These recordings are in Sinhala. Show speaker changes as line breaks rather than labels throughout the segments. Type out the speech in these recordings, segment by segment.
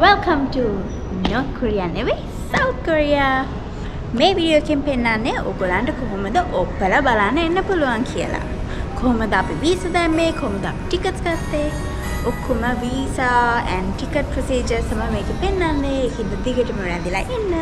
Welcome to North Korea නෙවෙයි South Korea. මේ වීඩියෝ එකෙන් පෙන්නන්නේ ඔයගොල්ලන්ට කොහොමද ඔප්පලා බලන්න එන්න පුළුවන් කියලා. කොහොමද අපි වීසා දැම්මේ, කොහොමද අපි ටිකට්ස් ගත්තේ, ඔක්කොම වීසා and ticket procedures තමයි මේකෙ පෙන්නන්නේ. ඒකින්ද දිගටම රැඳිලා ඉන්න.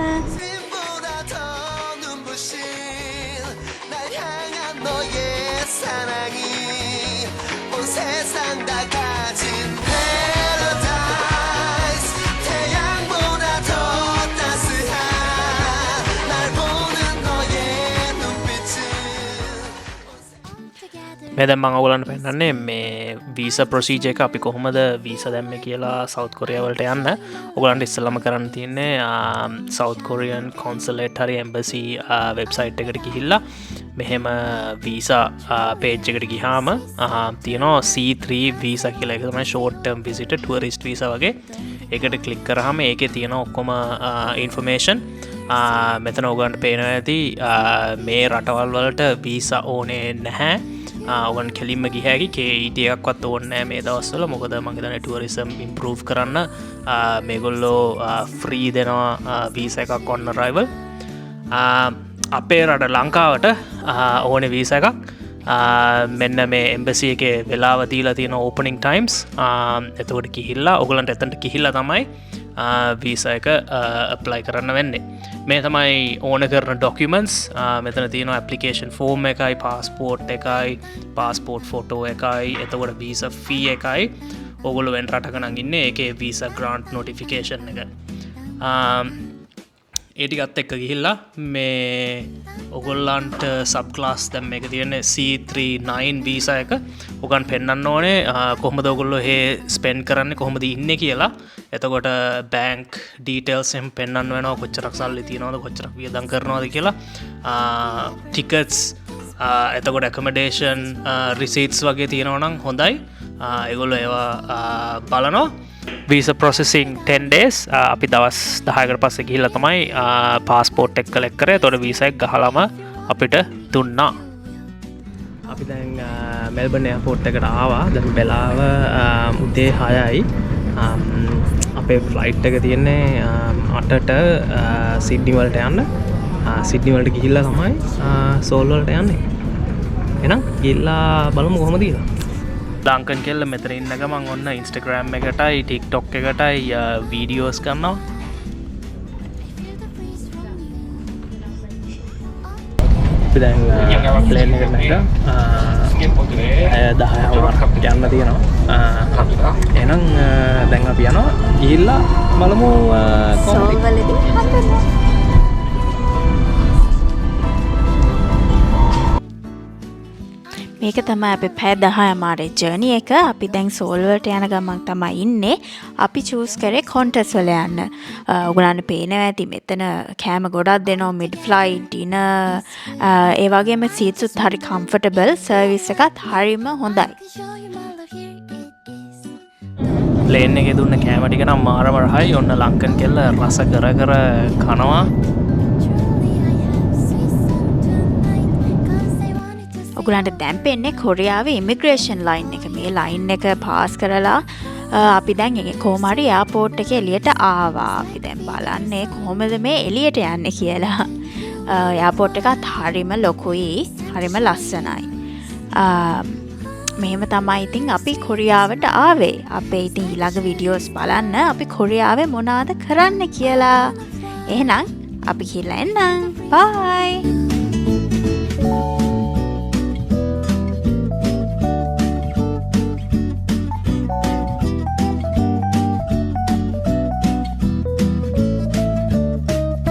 මේ දැන් මම ඔයගලන්ට පෙන්නන්නේ මේ වීසා ප්‍රොසීජර් එක අපි කොහොමද වීසා දැම්මේ කියලා සවුත් කොරියා වලට යන්න. ඔයගලන්ට ඉස්සෙල්ලාම කරන්න තියෙන්නේ South Korean consulate හරි embassy website එකට ගිහිල්ලා මෙහෙම වීසා page එකට ගියාම තියෙනවා C3 visa කියලා. ඒක තමයි short term visitor tourist visa වගේ. ඒකට click කරාම ඒකේ තියෙන ඔක්කොම information මෙතන ඔයගලන්ට පේනවා ඇති මේ රටවල් වලට වීසා ඕනේ නැහැ. ඔගන් කෙලින්ම ගිහැකි කේට එකක්වත් ඕන්නෑ මේ දවස්සල මොකද මගේතන ටුවරිසම් ඉම්පරෝව් කරන්න මේගොල්ලෝ ෆ්‍රී දෙනවා වීස එකක් ඔන්න රයිවල් අපේ රට ලංකාවට ඕන වීස එකක් මෙන්න මේ එම්බසි එක වෙලාව දීලා තියෙන ඕපනිං ටයිම්ස් එතකොට කිහිල්ලා ඔගලන්ට එතන්ට කිහිල්ලා තමයි වීස එක අප්ලයි කරන්න වෙන්නේ. මේ තමයි ඕන කරන ඩොක්යුමන්ට්ස් මෙතන තියෙන ඇප්ලිකේෂන් ෆෝම් එකයි පාස්පෝර්ට් එකයි පාස්පෝර්ට් ෆොටෝ එකයි එතකොට වීසා ෆී එකයි ඔගොල්ලෝ වෙන රටක නම් ඉන්නේ ඒකේ වීසා ග්‍රාන්ට් නොටිෆිකේෂන් එක ඒ ටිකත් එක්ක ගිහිල්ලා මේ ඔගොල්ලන්ට සබ් ක්ලාස් දැන් මේක තියෙන්නේ C39 වීසා එක ඔගන් පෙන්වන්න ඕනේ කොහොමද ඔයගොල්ලෝ හේ ස්පෙන්ඩ් කරන්නේ කොහොමද ඉන්නේ කියලා. එතකොට බැංක් ඩීටේල්ස් එහෙම පෙන්වන්න වෙනවා කොච්චරක් සල්ලි තියනවද කොච්චරක් වියදම් කරනවද කියලා. ටිකට්ස් එතකොට ඇකොමඩේෂන් රිසීට්ස් වගේ තියෙනවා නම් හොඳයි. ඒගොල්ලෝ ඒවා බලනවා. වීසා ප්‍රොසෙසිං 10 days අපි දවස් 10කට පස්සේ ගිහිල්ලා තමයි පාස්පෝර්ට් එක කලෙක්ට් කරේ. එතකොට වීසා එක ගහලම අපිට දුන්නා. අපි දැන් මෙල්බන් එයාපෝට් එකට ආවා. දැන් වෙලාව උදේ 6යි. අපේ ෆ්ලයිට් එක තියෙන්නේ 8ට සිඩ්නි වලට යන්න. සිඩ්නි වලට ගිහිල්ලා තමයි සෝල් වලට යන්නේ. එහෙනම් ගිහිල්ලා බලමු කොහොමද කියලා. ලාංකන් කෙල්ල මෙතන ඉන්න ගමන් ඔන්න ඉන්ස්ටාග්‍රෑම් එකටයි ටික්ටොක් එකටයි වීඩියෝස් කරනවා. අපි දැන් ප්ලේන් එකට නැගලා 10 වරක් යන්න තියෙනවා. එහෙනම් දැන් අපි යනවා ගිහිල්ලා බලමු කොහොමද
මේක තමයි අපි පැය 10 මාරේ ජර්නි එක. අපි දැන් සෝල් වලට යන ගමන් තමයි ඉන්නේ. අපි චූස් කරේ කොන්ටස් වල යන්න. ඔයගොල්ලන්ට පේනවා ඇති මෙතන කෑම ගොඩක් දෙනවා මිඩ් ෆ්ලයිට් ඩිනර් ඒ වගේම සීට්ස් උත් හරි කම්ෆර්ටබල් සර්විස් එකත් හරිම හොඳයි.
ප්ලේන් එකේ දුන්න කෑම ටික නම් මාරම රහයි. ඔන්න ලංකන් කෙල්ල රස කර කර කනවා.
ඔයගොල්ලන්ට දැන් පෙන්නේ කොරියාවේ ඉමිග්‍රේෂන් ලයින් එක. මේ ලයින් එක පාස් කරලා අපි දැන් කොහොම හරි එයාපෝට් එකේ එළියට ආවා. අපි දැන් බලන්නේ කොහොමද මේ එළියට යන්නේ කියලා. එයාපෝට් එකත් හරිම ලොකුයි, හරිම ලස්සනයි. මෙහෙම තමයි ඉතින් අපි කොරියාවට ආවේ. අපේ ඉතින් ඊළඟ වීඩියෝස් බලන්න අපි කොරියාවේ මොනවද කරන්න කියලා. එහෙනම් අපි කියලා එන්නම්. බයි.